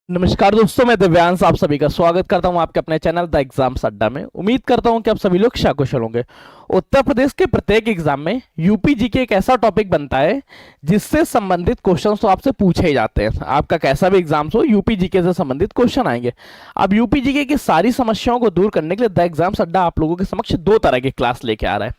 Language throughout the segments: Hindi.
नमस्कार दोस्तों, मैं दिव्यांश आप सभी का स्वागत करता हूं आपके अपने चैनल द एग्जाम्स अड्डा में। उम्मीद करता हूं कि आप सभी लोग सकुशल होंगे। उत्तर प्रदेश के प्रत्येक एग्जाम में यूपी जीके एक ऐसा टॉपिक बनता है जिससे संबंधित क्वेश्चन तो आपसे पूछे ही जाते हैं। आपका कैसा भी एग्जाम्स हो, यूपी जीके से संबंधित क्वेश्चन आएंगे। अब यूपी जीके की सारी समस्याओं को दूर करने के लिए द एग्जाम्स अड्डा आप लोगों के समक्ष दो तरह की क्लास लेके आ रहा है।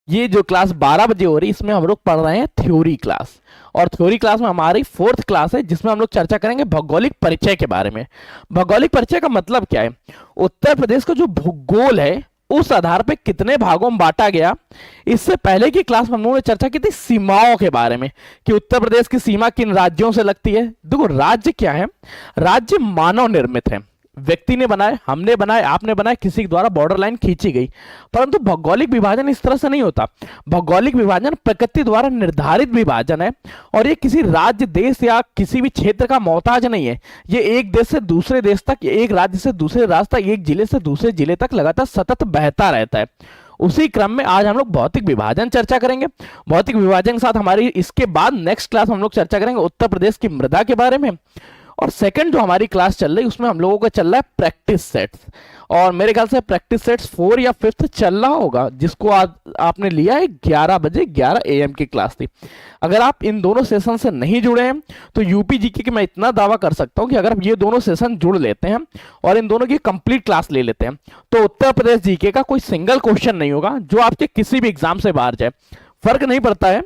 ये जो क्लास 12 बजे हो रही है, इसमें हम लोग पढ़ रहे हैं थ्योरी क्लास। और थ्योरी क्लास में हमारी फोर्थ क्लास है जिसमें हम लोग चर्चा करेंगे भौगोलिक परिचय के बारे में। भौगोलिक परिचय का मतलब क्या है? उत्तर प्रदेश का जो भूगोल है उस आधार पे कितने भागों में बांटा गया। इससे पहले की क्लास में हम लोगों ने चर्चा की थी सीमाओं के बारे में कि उत्तर प्रदेश की सीमा किन राज्यों से लगती है। देखो, राज्य क्या है? राज्य मानव निर्मित है, व्यक्ति ने बनाए, हमने बनाए, आपने बनाए, किसी के द्वारा बॉर्डर लाइन खींची गई। परंतु भौगोलिक विभाजन इस तरह से नहीं होता। भौगोलिक विभाजन प्रकृति द्वारा निर्धारित विभाजन है और ये किसी राज्य, देश या किसी भी क्षेत्र का मोहताज नहीं है। ये एक देश से दूसरे देश तक, एक राज्य से दूसरे राज्य तक, एक जिले से दूसरे जिले तक लगातार सतत बहता रहता है। उसी क्रम में आज हम लोग भौतिक विभाजन चर्चा करेंगे। भौतिक विभाजन के साथ हमारी इसके बाद नेक्स्ट क्लास हम लोग चर्चा करेंगे उत्तर प्रदेश की मृदा के बारे में। और सेकंड जो हमारी क्लास चल रही है उसमें हम लोगों का चल रहा है प्रैक्टिस सेट्स। और मेरे ख्याल से प्रैक्टिस सेट्स 4 या 5th चल रहा होगा, जिसको आज आपने लिया है 11 बजे 11 AM की क्लास थी। अगर आप इन दोनों सेशन से नहीं जुड़े हैं तो यूपी जीके की मैं इतना दावा कर सकता हूं कि अगर आप ये दोनों सेशन जुड़ लेते हैं और इन दोनों की कंप्लीट क्लास ले लेते हैं तो उत्तर प्रदेश जीके का कोई सिंगल क्वेश्चन नहीं होगा जो आपके किसी भी एग्जाम से बाहर जाए। फर्क नहीं पड़ता है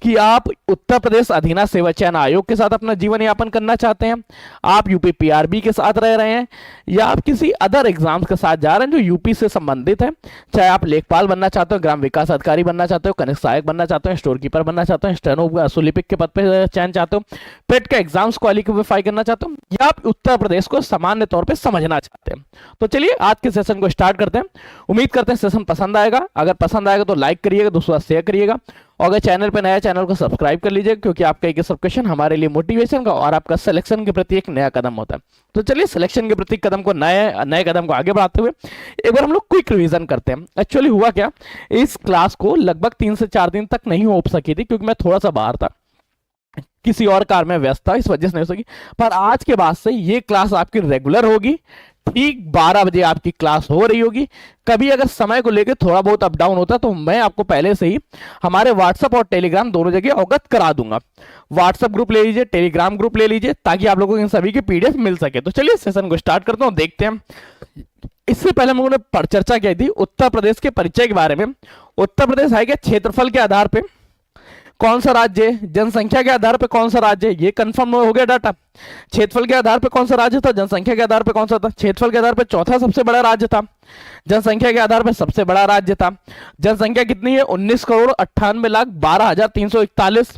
कि आप उत्तर प्रदेश अधीना सेवा चयन आयोग के साथ अपना जीवन यापन करना चाहते हैं, आप यूपी पीआरबी के साथ रह रहे हैं, या आप किसी अदर एग्जाम्स के साथ जा रहे हैं जो यूपी से संबंधित है। चाहे आप लेखपाल बनना चाहते हो, ग्राम विकास अधिकारी बनना चाहते हो, कनिष्ठ सहायक बनना चाहते हो, स्टोर कीपर बनना चाहते हो, स्टेनो सुलिपिक के पद पर चयन चाहते हो, पेट का एग्जाम्स क्वालिफाई करना चाहते हो, या आप उत्तर प्रदेश को सामान्य तौर पर समझना चाहते हैं। तो चलिए आज के सेशन को स्टार्ट करते हैं। उम्मीद करते हैं सेशन पसंद आएगा। अगर पसंद आएगा तो लाइक करिएगा, दोस्तों शेयर करिएगा, और अगर चैनल पे नया चैनल को सब्सक्राइब कर लीजिए, क्योंकि आपका एक सब क्वेश्चन हमारे लिए मोटिवेशन का और आपका सिलेक्शन के प्रति एक नया कदम होता है। तो चलिए सिलेक्शन के प्रति कदम को नए कदम को आगे बढ़ाते हुए एक बार हम लोग क्विक रिवीजन करते हैं। एक्चुअली हुआ क्या, इस क्लास को लगभग 3 से 4 दिन तक नहीं हो सकी थी क्योंकि मैं थोड़ा सा बाहर था, किसी और कार में व्यस्त था, इस वजह से नहीं हो सकी। पर आज के बाद से ये क्लास आपकी रेगुलर होगी, ठीक 12 बजे आपकी क्लास हो रही होगी। कभी अगर समय को लेकर थोड़ा बहुत अप डाउन होता तो मैं आपको पहले से ही हमारे व्हाट्सएप और टेलीग्राम दोनों जगह अवगत करा दूंगा। व्हाट्सएप ग्रुप ले लीजिए, टेलीग्राम ग्रुप ले लीजिए, ताकि आप लोगों को इन सभी की पीडीएफ मिल सके। तो चलिए सेशन को स्टार्ट करता हूं, देखते हैं। इससे पहले हम लोगों ने चर्चा की थी उत्तर प्रदेश के परिचय के बारे में। उत्तर प्रदेश है क्या? क्षेत्रफल के आधार पर कौन सा राज्य है, जनसंख्या के आधार पर कौन सा राज्य है, ये कंफर्म हो गया डाटा। क्षेत्रफल के आधार पर कौन सा राज्य था, जनसंख्या के आधार पर कौन सा था। क्षेत्रफल के आधार पर चौथा सबसे बड़ा राज्य था, जनसंख्या के आधार पर सबसे बड़ा राज्य था। जनसंख्या कितनी है? 19,98,12,341।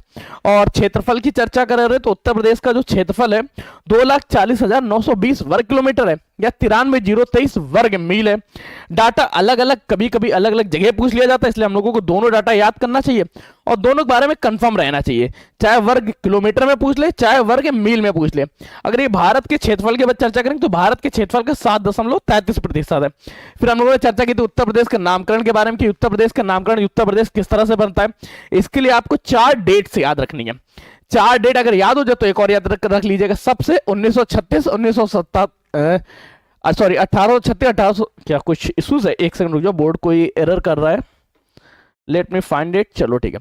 और क्षेत्रफल की चर्चा कर रहे तो उत्तर प्रदेश का जो क्षेत्रफल है 2,40,920 वर्ग किलोमीटर है, या 93,023 वर्ग मील है। डाटा अलग अलग, कभी कभी अलग अलग जगह पूछ लिया जाता है, इसलिए हम लोगों को दोनों डाटा याद करना चाहिए और दोनों के बारे में कंफर्म रहना चाहिए। चाहे वर्ग किलोमीटर में पूछ ले, चाहे वर्ग मील में पूछ ले। अगर ये भारत के क्षेत्रफल के बाद चर्चा करेंगे तो भारत के क्षेत्रफल का 7.33% है। फिर हम लोगों ने चर्चा की थी उत्तर प्रदेश के नामकरण के बारे में कि उत्तर प्रदेश का नामकरण उत्तर प्रदेश किस तरह से बनता है। इसके लिए आपको 4 डेट्स याद रखनी है। 4 डेट अगर याद हो जाए तो एक और याद रख लीजिएगा। सबसे 1936, 1970, सॉरी 1836, 1800, क्या कुछ इश्यूज है? एक सेकंड रुक जाओ, बोर्ड कोई एरर कर रहा है, लेट मी फाइंड इट। चलो ठीक है,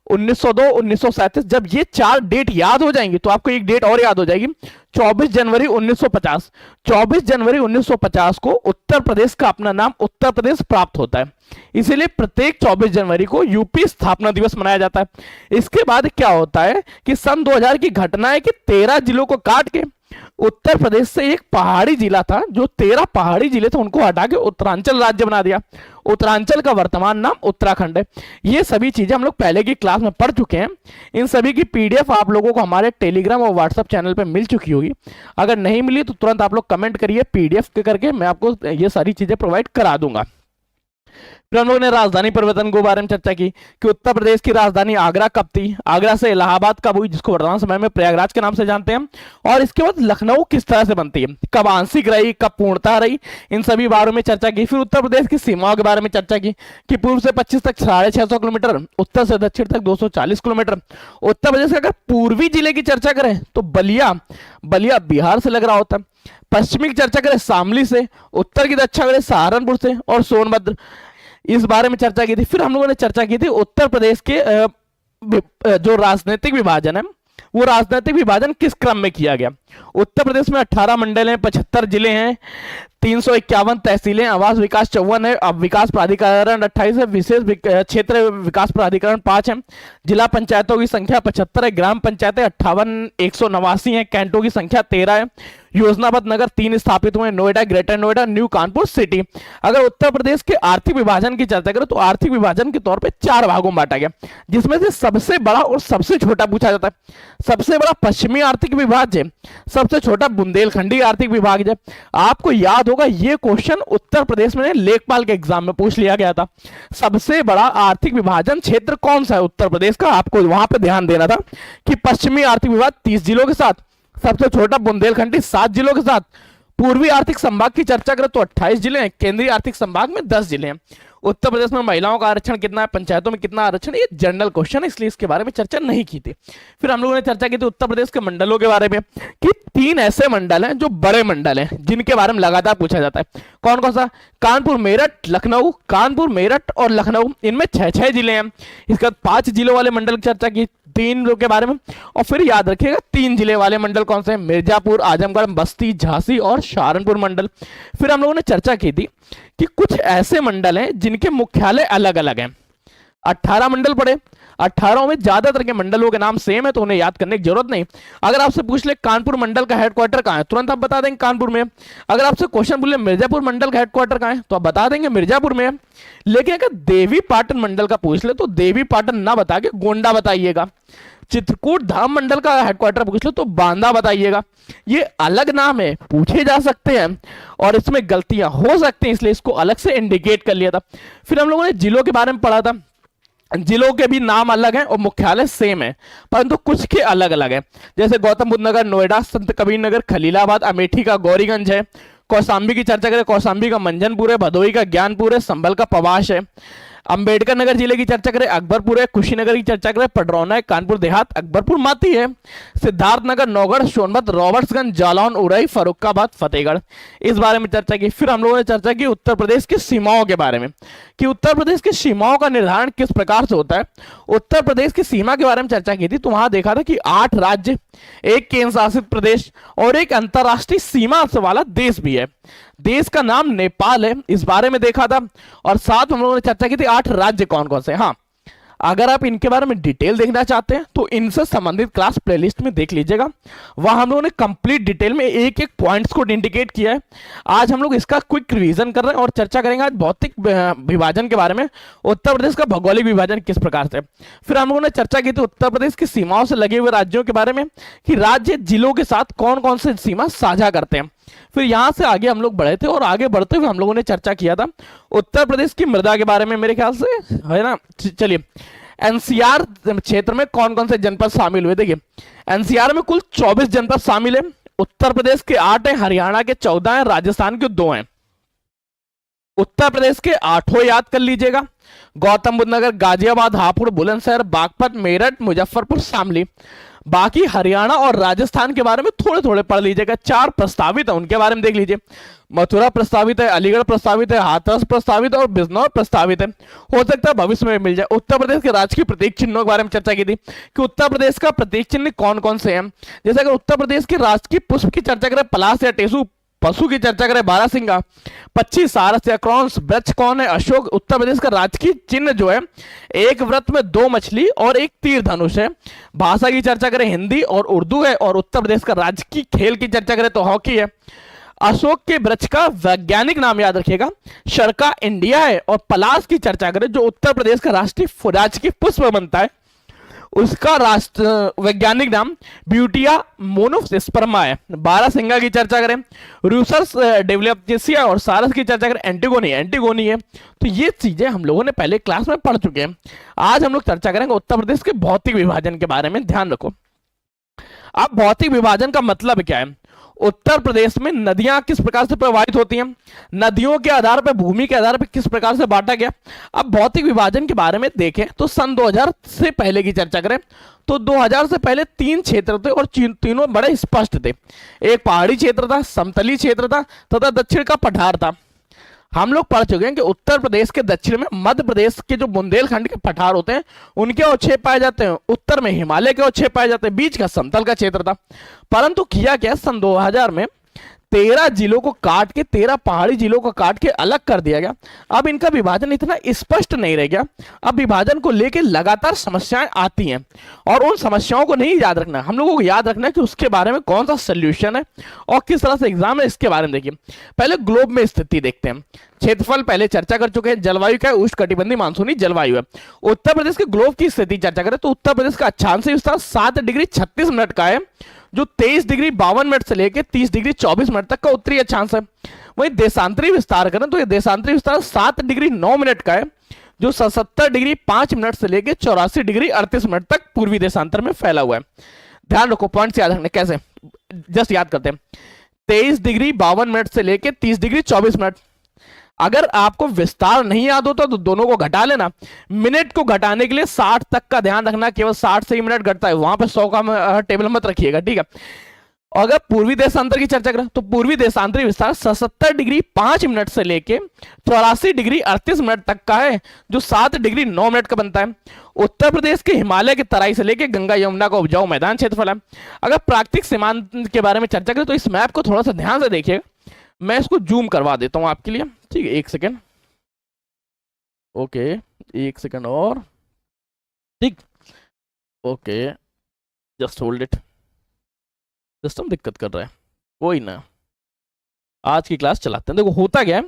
1902, 1937। जब ये 4 डेट याद हो जाएंगी तो आपको एक डेट और याद हो जाएगी, 24 जनवरी 1950। 24 जनवरी 1950 को उत्तर प्रदेश का अपना नाम उत्तर प्रदेश प्राप्त होता है, इसीलिए प्रत्येक 24 जनवरी को यूपी स्थापना दिवस मनाया जाता है। इसके बाद क्या होता है कि सन 2000 की घटना है कि 13 जिलों को काट के उत्तर प्रदेश से एक पहाड़ी जिला था, जो 13 पहाड़ी जिले थे उनको हटा के उत्तरांचल राज्य बना दिया। उत्तरांचल का वर्तमान नाम उत्तराखंड है। ये सभी चीजें हम लोग पहले की क्लास में पढ़ चुके हैं। इन सभी की पीडीएफ आप लोगों को हमारे टेलीग्राम और व्हाट्सएप चैनल पे मिल चुकी होगी। अगर नहीं मिली तो तुरंत आप लोग कमेंट करिए, पीडीएफ के करके मैं आपको ये सारी चीजें प्रोवाइड करा दूंगा। फिर हम लोगों ने राजधानी परिवर्तन के बारे में चर्चा की कि उत्तर प्रदेश की राजधानी आगरा कब थी, आगरा से इलाहाबाद कब हुई, जिसको वर्तमान समय में प्रयागराज के नाम से जानते हैं, और इसके बाद लखनऊ किस तरह से बनती है, कब आंशिक रही, कब पूर्णतः रही, इन सभी बारों में चर्चा की। फिर उत्तर प्रदेश की सीमाओं के बारे में चर्चा की कि पूर्व से 25 तक 650 किलोमीटर, उत्तर से दक्षिण तक 240 किलोमीटर। उत्तर प्रदेश का अगर पूर्वी जिले की चर्चा करें तो बलिया, बलिया बिहार से लग रहा होता है। पश्चिमी की चर्चा करें शामली से, उत्तर की चर्चा करें सहारनपुर से, और सोनभद्र, इस बारे में चर्चा की थी। फिर हम लोगों ने चर्चा की थी उत्तर प्रदेश के जो राजनीतिक विभाजन है वो राजनीतिक विभाजन किस क्रम में किया गया। उत्तर प्रदेश में 18 मंडल हैं, 75 जिले हैं, 351 तहसीलें, आवास विकास 54 है, अब विकास प्राधिकरण 28 है, विशेष क्षेत्र विकास प्राधिकरण 5 है, जिला पंचायतों की संख्या 75 है, ग्राम पंचायतें 58 189 है, कैंटों की संख्या 13 है, योजनाबद्ध नगर 3 स्थापित हुए, Noida, greater Noida, new Kanpur city. अगर उत्तर प्रदेश के आर्थिक विभाजन की चर्चा करें तो आर्थिक विभाजन के तौर पे 4 भागों में बांटा गया, जिसमें से सबसे बड़ा और सबसे छोटा पूछा जाता है। सबसे बड़ा पश्चिमी आर्थिक विभाग है, सबसे छोटा बुंदेलखंडी आर्थिक विभाग है। आपको याद होगा ये क्वेश्चन उत्तर प्रदेश में लेखपाल के एग्जाम में पूछ लिया गया था। सबसे बड़ा आर्थिक विभाजन क्षेत्र कौन सा है उत्तर प्रदेश का, आपको वहां पे ध्यान देना था कि पश्चिमी आर्थिक विभाग 30 जिलों के साथ, सबसे छोटा बुंदेलखंडी 7 जिलों के साथ, पूर्वी आर्थिक संभाग की चर्चा करें तो 28 जिले हैं, केंद्रीय आर्थिक संभाग में 10 जिले हैं। उत्तर प्रदेश में महिलाओं का आरक्षण कितना है, पंचायतों में कितना आरक्षण, ये जनरल क्वेश्चन है, इसलिए इसके बारे में चर्चा नहीं की थी। फिर हम लोगों ने चर्चा की थी उत्तर प्रदेश के मंडलों के बारे में कि 3 ऐसे मंडल हैं जो बड़े मंडल हैं जिनके बारे में लगातार पूछा जाता है। कौन कौन सा, कानपुर मेरठ लखनऊ, कानपुर मेरठ और लखनऊ, इनमें 6-6 जिले हैं। इसके बाद 5 जिलों वाले मंडल की चर्चा की 3 के बारे में, और फिर याद रखिएगा 3 जिले वाले मंडल कौन से हैं, मिर्जापुर, आजमगढ़, बस्ती, झांसी और सहारनपुर मंडल। फिर हम लोगों ने चर्चा की थी कि कुछ ऐसे मंडल हैं जिनके मुख्यालय अलग अलग हैं। 18 मंडल पड़े, 18 में ज्यादातर के मंडलों के नाम सेम है तो उन्हें याद करने की जरूरत नहीं। अगर आपसे पूछ ले कानपुर मंडल का हेडक्वार्टर कहां है, तुरंत आप बता देंगे कानपुर में। अगर आपसे क्वेश्चन बोले मिर्जापुर मंडल का हेडक्वार्टर कहां है तो आप बता देंगे मिर्जापुर में है। लेकिन अगर देवी पाटन मंडल का पूछ ले तो देवी पाटन ना बता के गोंडा बताइएगा। चित्रकूट धाम मंडल का हेडक्वार्टर पूछ लो तो बांदा बताइएगा। ये अलग नाम है, पूछे जा सकते हैं और इसमें गलतियां हो सकती हैं, इसलिए इसको अलग से इंडिकेट कर लिया था। फिर हम लोगों ने जिलों के बारे में पढ़ा था, जिलों के भी नाम अलग हैं और मुख्यालय सेम है परंतु कुछ के अलग अलग है। जैसे गौतम बुद्ध नगर नोएडा, संत कबीर नगर खलीलाबाद, अमेठी का गौरीगंज है, कौशाम्बी की चर्चा करें कौशाम्बी का मंजनपुर है, भदोही का ज्ञानपुर है, संभल का पवाश है। अंबेडकर नगर जिले की चर्चा करें अकबरपुर है, कुशीनगर की चर्चा करें पडरौना है, कानपुर देहात अकबरपुर माती है, सिद्धार्थनगर नौगढ़, सोनभद्र, रॉबर्ट्सगंज, जालौन, उरई, फर्रुखाबाद, फतेहगढ़, इस बारे में चर्चा की। फिर हम लोगों ने चर्चा की उत्तर प्रदेश की सीमाओं के बारे में कि उत्तर प्रदेश की सीमाओं का निर्धारण किस प्रकार से होता है। उत्तर प्रदेश की सीमा के बारे में चर्चा की थी तो वहां देखा था कि 8 राज्य, 1 केंद्र शासित प्रदेश और 1 अंतरराष्ट्रीय सीमा वाला देश भी है। देश का नाम नेपाल है, इस बारे में देखा था। और साथ हम लोगों ने चर्चा की थी 8 राज्य कौन कौन से। हाँ, अगर आप इनके बारे में डिटेल देखना चाहते हैं तो इनसे संबंधित क्लास प्लेलिस्ट में देख लीजिएगा, वहां हम लोगों ने कंप्लीट डिटेल में एक एक पॉइंट्स को इंडिकेट किया है। आज हम लोग इसका क्विक रिवीजन कर रहे हैं और चर्चा करेंगे आज भौतिक विभाजन के बारे में, उत्तर प्रदेश का भौगोलिक विभाजन किस प्रकार से। फिर हम लोगों ने चर्चा की थी उत्तर प्रदेश की सीमाओं से लगे हुए राज्यों के बारे में कि राज्य जिलों के साथ कौन कौन से सीमा साझा करते हैं। फिर यहां से आगे हम लोग बढ़े थे और आगे बढ़ते हुए हम लोगों ने चर्चा किया था उत्तर प्रदेश की मृदा के बारे में, मेरे ख्याल से है ना। चलिए, एनसीआर क्षेत्र में कौन कौन से जनपद शामिल हुए। देखिए, एनसीआर में कुल 24 जनपद शामिल है। उत्तर प्रदेश के 8 हैं, हरियाणा के 14 हैं, राजस्थान के 2 हैं। उत्तर प्रदेश के 8 याद कर लीजिएगा, गौतम बुद्ध नगर, गाजियाबाद, हापुड़, बुलंदशहर, बागपत, मेरठ, मुजफ्फरपुर, शामली। बाकी हरियाणा और राजस्थान के बारे में थोड़े थोड़े पढ़ लीजिएगा। 4 प्रस्तावित है, उनके बारे में देख लीजिए। मथुरा प्रस्तावित है, अलीगढ़ प्रस्तावित है, हाथरस प्रस्तावित है और बिजनौर प्रस्तावित है। हो सकता है भविष्य में मिल जाए। उत्तर प्रदेश के राजकीय प्रतीक चिन्हों के बारे में चर्चा की थी कि उत्तर प्रदेश का प्रतीक चिन्ह कौन कौन से हैं। जैसे अगर उत्तर प्रदेश के राजकीय पुष्प की चर्चा करें पलाश या टेसू, पशु की चर्चा करें बारहसिंगा, पक्षी सारस या क्रॉन्स, वृक्ष कौन है अशोक। उत्तर प्रदेश का राजकीय चिन्ह जो है एक वृत्त में 2 मछली और एक तीर धनुष है। भाषा की चर्चा करें हिंदी और उर्दू है। और उत्तर प्रदेश का राजकीय खेल की चर्चा करें तो हॉकी है। अशोक के वृक्ष का वैज्ञानिक नाम याद रखिएगा शर्का इंडिया है। और पलाश की चर्चा करें जो उत्तर प्रदेश का राष्ट्रीय पुष्प बनता है, उसका राष्ट्र वैज्ञानिक नाम ब्यूटिया मोनोस्पर्मा है। बारहसिंगा की चर्चा करें, रूसस डेवलप्सिया और सारस की चर्चा करें, एंटीगोनी एंटीगोनी है। तो ये चीजें हम लोगों ने पहले क्लास में पढ़ चुके हैं। आज हम लोग चर्चा करेंगे उत्तर प्रदेश के भौतिक विभाजन के बारे में। ध्यान रखो, अब भौतिक विभाजन का मतलब क्या है। उत्तर प्रदेश में नदियां किस प्रकार से प्रवाहित होती हैं, नदियों के आधार पर, भूमि के आधार पर किस प्रकार से बांटा गया। अब भौतिक विभाजन के बारे में देखें तो सन 2000 से पहले की चर्चा करें तो 2000 से पहले 3 क्षेत्र थे और तीनों बड़े स्पष्ट थे। एक पहाड़ी क्षेत्र था, समतली क्षेत्र था तथा दक्षिण का पठार था। हम लोग पढ़ चुके हैं कि उत्तर प्रदेश के दक्षिण में मध्य प्रदेश के जो बुंदेलखंड के पठार होते हैं उनके अवक्षेप पाए जाते हैं, उत्तर में हिमालय के अवक्षेप पाए जाते हैं, बीच का समतल का क्षेत्र था। परंतु किया क्या, सन 2000 में 13 जिलों को काट के, 13 पहाड़ी जिलों को काट के अलग कर दिया गया। अब इनका विभाजन इतना स्पष्ट नहीं रह गया। अब विभाजन को लेकर लगातार समस्याएं आती हैं और उन समस्याओं को नहीं याद रखना, हम लोगों को याद रखना है कि उसके बारे में कौन सा सोल्यूशन है और किस तरह से एग्जाम है, इसके बारे में देखिए। पहले ग्लोब में स्थिति देखते हैं। क्षेत्रफल पहले चर्चा कर चुके हैं, जलवायु क्या है, उष्णकटिबंधीय मानसूनी जलवायु है। उत्तर प्रदेश के ग्लोब की स्थिति चर्चा करें तो उत्तर प्रदेश का अक्षांशीय विस्तार 7 डिग्री 36 मिनट का है, जो 23 डिग्री 52 मिनट से लेकर 30 डिग्री 24 मिनट तक का उत्तरी अक्षांश है। वहीं देशांतरी विस्तार करें तो ये देशांतरी विस्तार 7 डिग्री 9 मिनट का है, जो 77 डिग्री 5 मिनट से लेकर 84 डिग्री 38 मिनट तक पूर्वी देशांतर में फैला हुआ है। ध्यान रखो, पॉइंट्स याद रखने कैसे, जस्ट याद करते हैं। 23 डिग्री 52 मिनट से लेकर 30 डिग्री 24 मिनट। अगर आपको विस्तार नहीं याद होता तो दोनों को घटा लेना। मिनट को घटाने के लिए 60 तक का ध्यान रखना, केवल 60 से ही मिनट घटता है, वहां पे 100 का टेबल मत रखिएगा, ठीक है। अगर पूर्वी देशांतर की चर्चा करें तो पूर्वी देशांतरी विस्तार 77 डिग्री 5 मिनट से लेके 84 डिग्री 38 मिनट तक का है, जो 7 डिग्री 9 मिनट का बनता है। उत्तर प्रदेश के हिमालय की तराई से लेके गंगा यमुना का उपजाऊ मैदान क्षेत्रफल है। अगर प्राकृतिक सीमांत के बारे में चर्चा करें तो इस मैप को थोड़ा सा ध्यान से देखिएगा, मैं इसको जूम करवा देता हूं आपके लिए, ठीक है। एक सेकेंड, ओके, एक सेकेंड और, ठीक, okay, just hold it, system दिक्कत कर रहा है, कोई ना, आज की क्लास चलाते हैं। देखो होता क्या है,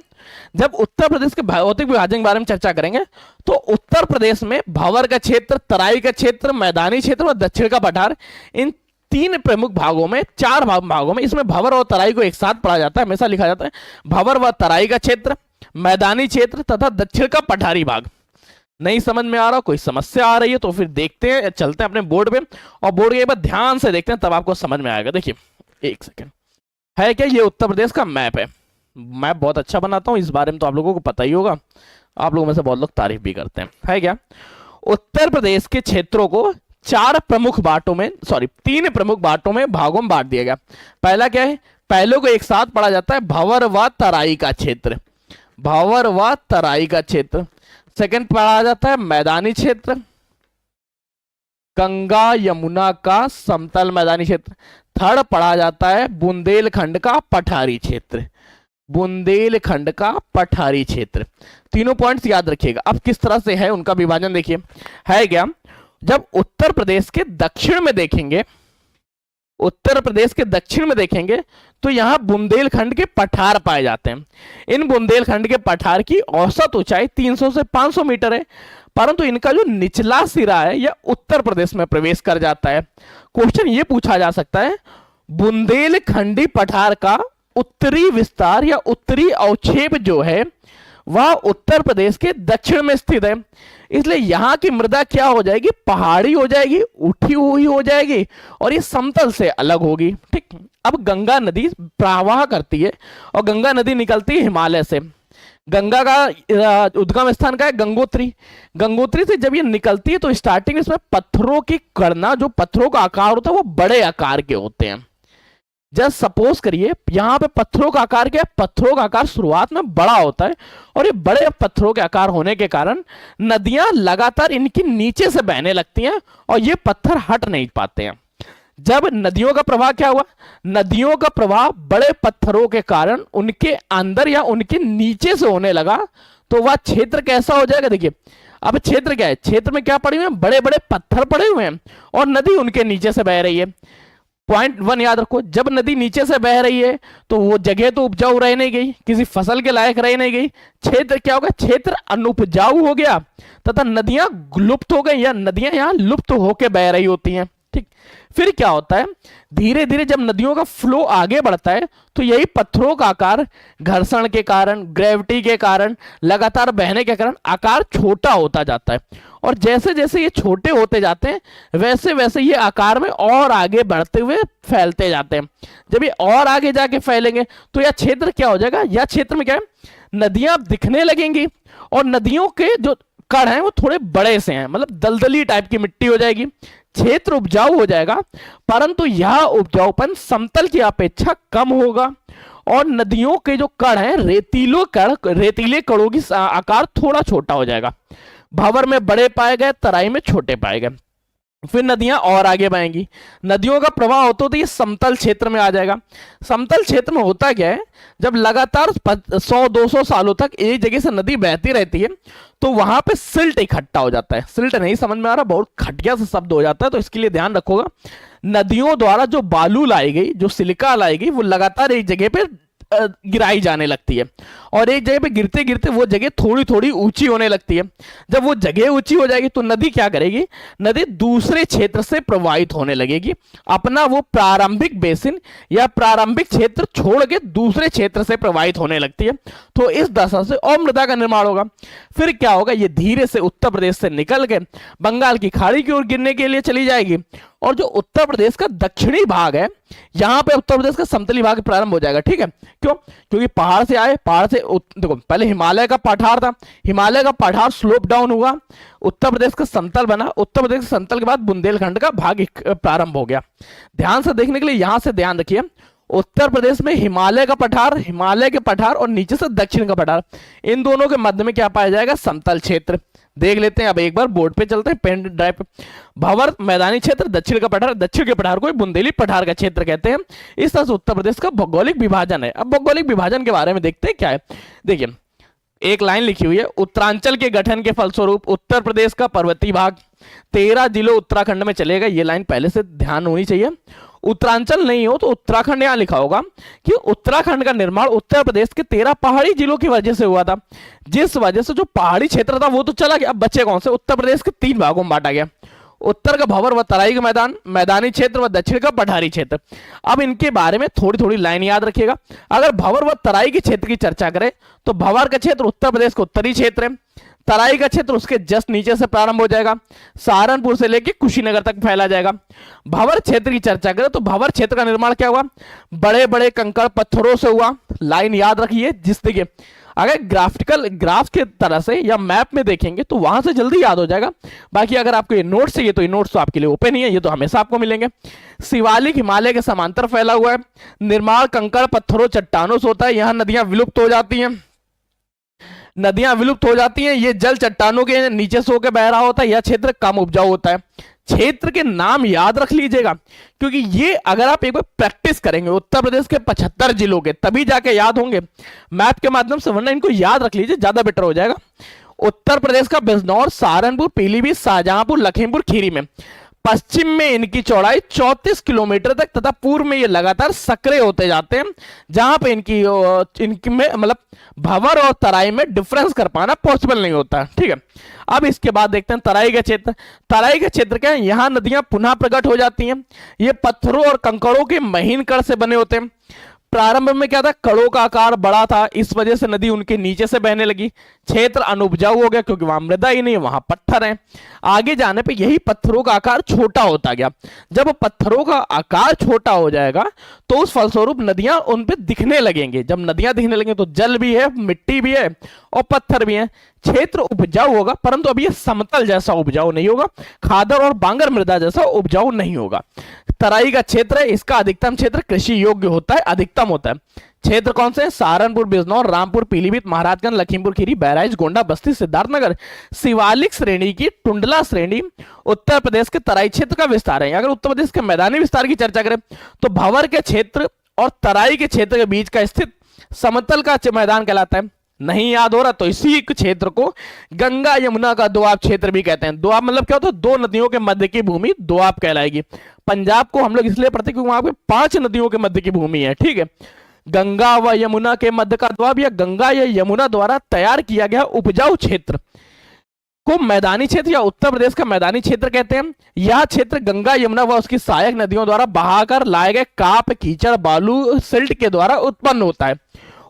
जब उत्तर प्रदेश के भौतिक विभाजन के बारे में चर्चा करेंगे तो उत्तर प्रदेश में भंवर का क्षेत्र, तराई का क्षेत्र, मैदानी क्षेत्र और दक्षिण का पठार, इन 3 प्रमुख भागों में, 4 भागों में, इसमें भंवर और तराई को एक साथ पढ़ा जाता है, हमेशा लिखा जाता है भंवर व तराई का क्षेत्र, मैदानी क्षेत्र तथा दक्षिण का पठारी भाग। नहीं समझ में आ रहा, कोई समस्या आ रही है तो फिर देखते हैं, चलते हैं अपने बोर्ड पे और बोर्ड के बाद ध्यान से देखते हैं, तब आपको समझ में आएगा। देखिए एक सेकेंड, है क्या, ये उत्तर प्रदेश का मैप है। मैप बहुत अच्छा बनाता हूं, इस बारे में तो आप लोगों को पता ही होगा, आप लोगों में से बहुत लोग तारीफ भी करते हैं। है क्या, उत्तर प्रदेश के क्षेत्रों को 3 प्रमुख बांटों में, भागों में बांट दिया गया। पहला क्या है, पहले को एक साथ पढ़ा जाता है भंवर व तराई का क्षेत्र, भंवर व तराई का क्षेत्र। सेकंड पढ़ा जाता है मैदानी क्षेत्र, गंगा यमुना का समतल मैदानी क्षेत्र। थर्ड पढ़ा जाता है बुंदेलखंड का पठारी क्षेत्र, बुंदेलखंड का पठारी क्षेत्र। तीनों पॉइंट्स याद रखिएगा। अब किस तरह से है उनका विभाजन देखिए, है क्या, जब उत्तर प्रदेश के दक्षिण में देखेंगे, उत्तर प्रदेश के दक्षिण में देखेंगे तो यहां बुंदेलखंड के पठार पाए जाते हैं। इन बुंदेलखंड के पठार की औसत ऊंचाई 300 से 500 मीटर है, परंतु इनका जो निचला सिरा है यह उत्तर प्रदेश में प्रवेश कर जाता है। क्वेश्चन ये पूछा जा सकता है, बुंदेलखंडी पठार का उत्तरी विस्तार या उत्तरी अवक्षेप जो है वह उत्तर प्रदेश के दक्षिण में स्थित है, इसलिए यहां की मृदा क्या हो जाएगी, पहाड़ी हो जाएगी, उठी हुई हो जाएगी और ये समतल से अलग होगी। ठीक, अब गंगा नदी प्रवाह करती है और गंगा नदी निकलती है हिमालय से। गंगा का उद्गम स्थान का है गंगोत्री। गंगोत्री से जब ये निकलती है तो स्टार्टिंग में इसमें पत्थरों की गणना, जो पत्थरों का आकार होता है वो बड़े आकार के होते हैं। जस्ट सपोज करिए यहां पे पत्थरों का आकार क्या है, पत्थरों का आकार शुरुआत में बड़ा होता है और ये बड़े पत्थरों के आकार होने के कारण नदियां लगातार इनके नीचे से बहने लगती हैं और ये पत्थर हट नहीं पाते हैं। जब नदियों का प्रवाह क्या हुआ, नदियों का प्रवाह बड़े पत्थरों के कारण उनके अंदर या उनके नीचे से होने लगा तो वह क्षेत्र कैसा हो जाएगा। देखिए अब क्षेत्र क्या है, क्षेत्र में क्या पड़े हुए हैं, बड़े बड़े पत्थर पड़े हुए हैं और नदी उनके नीचे से बह रही है। पॉइंट वन याद रखो, जब नदी नीचे से बह रही है तो वो जगह तो उपजाऊ रह नहीं गई, किसी फसल के लायक रह नहीं गई, क्षेत्र क्या होगा, क्षेत्र अनुपजाऊ हो गया तथा नदियां लुप्त हो गई या नदियां यहां लुप्त होकर बह रही होती हैं। ठीक, फिर क्या होता है, धीरे धीरे जब नदियों का फ्लो आगे बढ़ता है तो यही पत्थरों का आकार घर्षण के कारण, ग्रेविटी के कारण, लगातार बहने के कारण आकार छोटा होता जाता है। और जैसे जैसे ये छोटे होते जाते हैं वैसे वैसे ये आकार में और आगे बढ़ते हुए फैलते जाते हैं। जब ये और आगे जाके फैलेंगे तो यह क्षेत्र क्या हो जाएगा, यह क्षेत्र में क्या है, नदियां दिखने लगेंगी और नदियों के जो कण हैं वो थोड़े बड़े से हैं, मतलब दलदली टाइप की मिट्टी हो जाएगी, क्षेत्र उपजाऊ हो जाएगा, परंतु यह उपजाऊपन समतल की अपेक्षा कम होगा और नदियों के जो कण हैं रेतीले कणों की आकार थोड़ा छोटा हो जाएगा। भंवर में बड़े पाए गए, तराई में छोटे पाए गए। फिर नदियां और आगे बहेंगी, नदियों का प्रवाह होते होते ये समतल क्षेत्र में आ जाएगा। समतल क्षेत्र में होता क्या है, जब लगातार 100-200 सालों तक एक जगह से नदी बहती रहती है तो वहां पे सिल्ट इकट्ठा हो जाता है। सिल्ट नहीं समझ में आ रहा, बहुत खटिया सा शब्द हो जाता है, तो इसके लिए ध्यान रखोगा। नदियों द्वारा जो बालू लाई गई, जो सिलिका लाई गई, वो लगातार एक जगह पे गिराई जाने लगती है और एक जगह पे गिरते गिरते वो जगह थोड़ी थोड़ी ऊंची होने लगती है। जब वो जगह ऊंची हो जाएगी तो नदी क्या करेगी, नदी दूसरे क्षेत्र से प्रवाहित होने लगेगी, अपना वो प्रारंभिक बेसिन या प्रारंभिक क्षेत्र छोड़ के दूसरे क्षेत्र से प्रवाहित होने लगती है। तो इस दशा से और मृदा का निर्माण होगा। फिर क्या होगा, ये धीरे से उत्तर प्रदेश से निकल के बंगाल की खाड़ी की ओर गिरने के लिए चली जाएगी और जो उत्तर प्रदेश का दक्षिणी भाग है, यहां पे उत्तर प्रदेश का समतली भाग प्रारंभ हो जाएगा। ठीक है, क्यों, क्योंकि पहाड़ से आए, पहाड़ से देखो पहले हिमालय का पठार था, हिमालय का पठार स्लोप डाउन हुआ, उत्तर प्रदेश का समतल बना, उत्तर प्रदेश के समतल के बाद बुंदेलखंड का भाग प्रारंभ हो गया। ध्यान से देखने के लिए यहां से ध्यान रखिए, उत्तर प्रदेश में हिमालय का पठार, हिमालय के पठार और नीचे से दक्षिण का पठार, इन दोनों के मध्य में क्या पाया जाएगा, समतल क्षेत्र। देख लेते हैं, अब एक बार बोर्ड पे चलते हैं, पेन ड्राइव पे। भंवर मैदानी क्षेत्र, दक्षिण का पठार, दक्षिण के पठार को बुंदेली पठार का क्षेत्र कहते हैं। इस तरह से उत्तर प्रदेश का भौगोलिक विभाजन है। अब भौगोलिक विभाजन के बारे में देखते हैं क्या है। देखिए, एक लाइन लिखी हुई है, उत्तरांचल के गठन के फलस्वरूप उत्तर प्रदेश का पर्वतीय भाग 13 जिलों उत्तराखंड में चलेगा। ये लाइन पहले से ध्यान होनी चाहिए। उत्तरांचल नहीं हो तो उत्तराखंड यहां लिखा होगा कि उत्तराखंड का निर्माण उत्तर प्रदेश के 13 पहाड़ी जिलों की वजह से हुआ था, जिस वजह से जो पहाड़ी क्षेत्र था वो तो चला गया, अब बचे कौन से, उत्तर प्रदेश के 3 भागों में बांटा गया, उत्तर का भंवर व तराई का मैदान, मैदानी क्षेत्र व दक्षिण का पठारी क्षेत्र। अब इनके बारे में थोड़ी थोड़ी लाइन याद रखिएगा। अगर भंवर व तराई के क्षेत्र की चर्चा करें तो भंवर का क्षेत्र उत्तर प्रदेश का उत्तरी क्षेत्र है, तराई का क्षेत्र उसके जस्ट नीचे से प्रारंभ हो जाएगा, सहारनपुर से लेकर कुशीनगर तक फैला जाएगा। भंवर क्षेत्र की चर्चा करें तो भंवर क्षेत्र का निर्माण क्या हुआ, बड़े बड़े कंकड़ पत्थरों से हुआ। लाइन याद रखिए, जिस देखिए अगर ग्राफ के तरह से या मैप में देखेंगे तो वहां से जल्दी याद हो जाएगा। बाकी अगर आपको ये नोट्स चाहिए तो ये नोट्स तो आपके लिए ओपन ही है, ये तो हमेशा आपको मिलेंगे। शिवालिक हिमालय के समांतर फैला हुआ है, निर्माण कंकड़ पत्थरों चट्टानों से होता है, यहां नदियां विलुप्त हो जाती हैं, नदियां विलुप्त हो जाती हैं, ये जल चट्टानों के नीचे से होकर बह रहा होता है, यह क्षेत्र कम उपजाऊ होता है। क्षेत्र के नाम याद रख लीजिएगा, क्योंकि ये अगर आप एक बार प्रैक्टिस करेंगे उत्तर प्रदेश के 75 जिलों के, तभी जाके याद होंगे मैप के माध्यम से, वरना इनको याद रख लीजिए, ज्यादा बेटर हो जाएगा। उत्तर प्रदेश का बिजनौर, सहारनपुर, पीलीभीत, शाहजहांपुर, लखीमपुर खीरी में, पश्चिम में इनकी चौड़ाई 34 किलोमीटर तक तथा पूर्व में ये लगातार सक्रिय होते जाते हैं, जहां पे इनकी में मतलब भंवर और तराई में डिफरेंस कर पाना पॉसिबल नहीं होता। ठीक है, अब इसके बाद देखते हैं तराई का क्षेत्र। तराई का क्षेत्र क्या है, यहां नदियां पुनः प्रकट हो जाती हैं, ये पत्थरों और कंकड़ों के महीन कण से बने होते हैं। प्रारंभ में क्या था, कड़ों का आकार बड़ा था, इस वजह से नदी उनके नीचे से बहने लगी, क्षेत्र अनुपजाऊ हो गया क्योंकि वहां मृदा ही नहीं, वहां पत्थर है। आगे जाने पे यही पत्थरों का आकार छोटा होता गया। जब पत्थरों का आकार छोटा हो जाएगा तो उस फलस्वरूप नदियां उन पे दिखने लगेंगे। जब नदियां दिखने लगेंगे तो जल भी है, मिट्टी भी है और पत्थर भी है। क्षेत्र उपजाऊ होगा, परंतु अभी ये समतल जैसा उपजाऊ नहीं होगा, खादर और बांगर मृदा जैसा उपजाऊ नहीं होगा। तराई का क्षेत्र है, इसका अधिकतम क्षेत्र कृषि योग्य होता है, अधिकतम होता है। क्षेत्र कौन से, सहारनपुर, बिजनौर, रामपुर, पीलीभीत, महाराजगंज, लखीमपुर खीरी, बहराइच, गोंडा, बस्ती, सिद्धार्थनगर। शिवालिक श्रेणी की टुंडला श्रेणी उत्तर प्रदेश के तराई क्षेत्र का विस्तार है। अगर उत्तर प्रदेश के मैदानी विस्तार की चर्चा करें तो भंवर के क्षेत्र और तराई के क्षेत्र के बीच का स्थित समतल का मैदान कहलाता है। नहीं याद हो रहा तो इसी क्षेत्र को गंगा यमुना का दोआब क्षेत्र भी कहते हैं। दोआब मतलब क्या होता है? दो नदियों के मध्य की भूमि दोआब कहलाएगी। पंजाब को हम लोग इसलिए पढ़ते हैं क्योंकि वहां पे 5 नदियों के मध्य की भूमि है, ठीक है। गंगा व यमुना के मध्य का दोआब या गंगा या यमुना द्वारा तैयार किया गया उपजाऊ क्षेत्र को मैदानी क्षेत्र या उत्तर प्रदेश का मैदानी क्षेत्र कहते हैं। यह क्षेत्र गंगा यमुना व उसकी सहायक नदियों द्वारा बहाकर लाए गए काप कीचड़ बालू सिल्ट के द्वारा उत्पन्न होता है।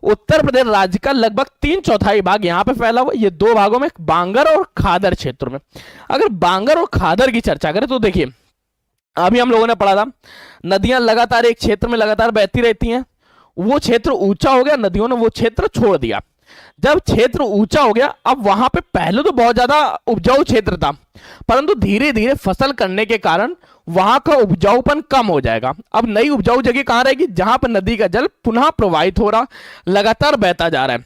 उत्तर प्रदेश राज्य का लगभग 3/4 भाग यहाँ पे फैला हुआ। ये 2 भागों में, बांगर और खादर क्षेत्र में। अगर बांगर और खादर की चर्चा करें तो देखिए, अभी हम लोगों ने पढ़ा था नदियां लगातार एक क्षेत्र में लगातार बहती रहती हैं। वो क्षेत्र ऊंचा हो गया, नदियों ने वो क्षेत्र छोड़ दिया। जब क्षेत्र ऊंचा हो गया, अब वहां पे पहले तो बहुत ज्यादा उपजाऊ क्षेत्र था, परंतु धीरे धीरे फसल करने के कारण वहां का उपजाऊपन कम हो जाएगा। अब नई उपजाऊ जगह कहां रहेगी? जहां पर नदी का जल पुनः प्रवाहित हो रहा, लगातार बहता जा रहा है।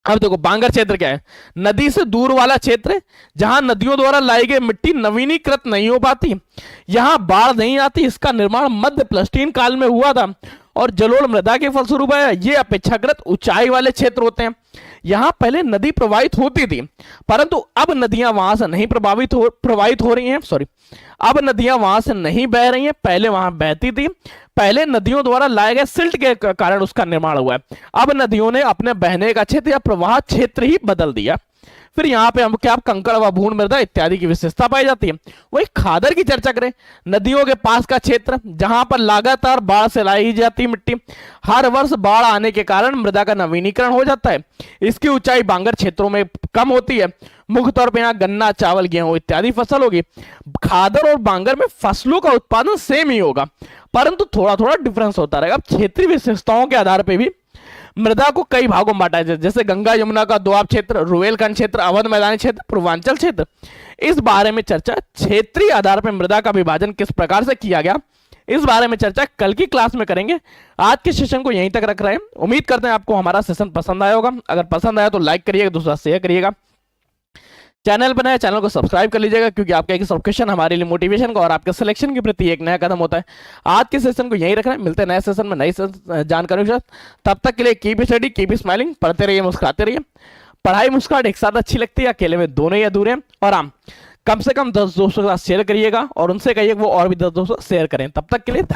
अब देखो बांगर क्षेत्र क्या है? नदी से दूर वाला क्षेत्र है, जहां नदियों द्वारा लाई गई मिट्टी नवीनीकृत नहीं हो पाती, यहां बाढ़ नहीं आती। इसका निर्माण मध्य प्लस्टीन काल में हुआ था और जलोढ़ मृदा के फलस्वरूप है। ये अपेक्षाकृत ऊंचाई वाले क्षेत्र होते हैं। यहां पहले नदी प्रवाहित होती थी, परंतु अब नदियां वहां से नहीं प्रवाहित हो रही हैं, सॉरी, अब नदियां वहां से नहीं बह रही हैं, पहले वहां बहती थी। पहले नदियों द्वारा लाए गए सिल्ट के कारण उसका निर्माण हुआ है। अब नदियों ने अपने बहने का क्षेत्र या प्रवाह क्षेत्र ही बदल दिया। फिर यहाँ पे हम क्या कंकड़ व भून मृदा इत्यादि की विशेषता पाई जाती है। वही खादर की चर्चा करें, नदियों के पास का क्षेत्र जहां पर लगातार बाढ़ से लाई जाती मिट्टी, हर वर्ष बाढ़ आने के कारण मृदा का नवीनीकरण हो जाता है। इसकी ऊंचाई बांगर क्षेत्रों में कम होती है। मुख्य तौर पर यहाँ गन्ना, चावल, गेहूं इत्यादि फसल होगी। खादर और बांगर में फसलों का उत्पादन सेम ही होगा, परंतु थोड़ा थोड़ा डिफरेंस होता रहेगा। अब क्षेत्रीय विशेषताओं के आधार पर भी मृदा को कई भागों में बांटा है, जैसे गंगा यमुना का दोआब क्षेत्र, रुवेलखंड क्षेत्र, अवध मैदानी क्षेत्र, पूर्वांचल क्षेत्र। इस बारे में चर्चा, क्षेत्रीय आधार पर मृदा का विभाजन किस प्रकार से किया गया, इस बारे में चर्चा कल की क्लास में करेंगे। आज के सेशन को यहीं तक रख रहे हैं। उम्मीद करते हैं आपको हमारा सेशन पसंद आया होगा। अगर पसंद आया तो लाइक करिएगा, दूसरा शेयर करिएगा। चैनल पर नया, चैनल को सब्सक्राइब कर लीजिएगा, क्योंकि आपका एक सब्सक्रिप्शन हमारे लिए मोटिवेशन का और आपके सिलेक्शन के प्रति एक नया कदम होता है। आज के सेशन को यहीं रखना है, मिलते हैं नए सेशन में नई जानकारी के साथ। तब तक के लिए कीप स्टडी, कीप स्माइलिंग, पढ़ते रहिए, मुस्कुराते रहिए। पढ़ाई मुस्कुराहट एक साथ अच्छी लगती है, अकेले में दोनों ही अधूरे हैं। और हम कम से कम 10 दोस्तों के साथ शेयर करिएगा और उनसे कहिए वो और भी 10 दोस्तों शेयर करें। तब तक के लिए धन्यवाद।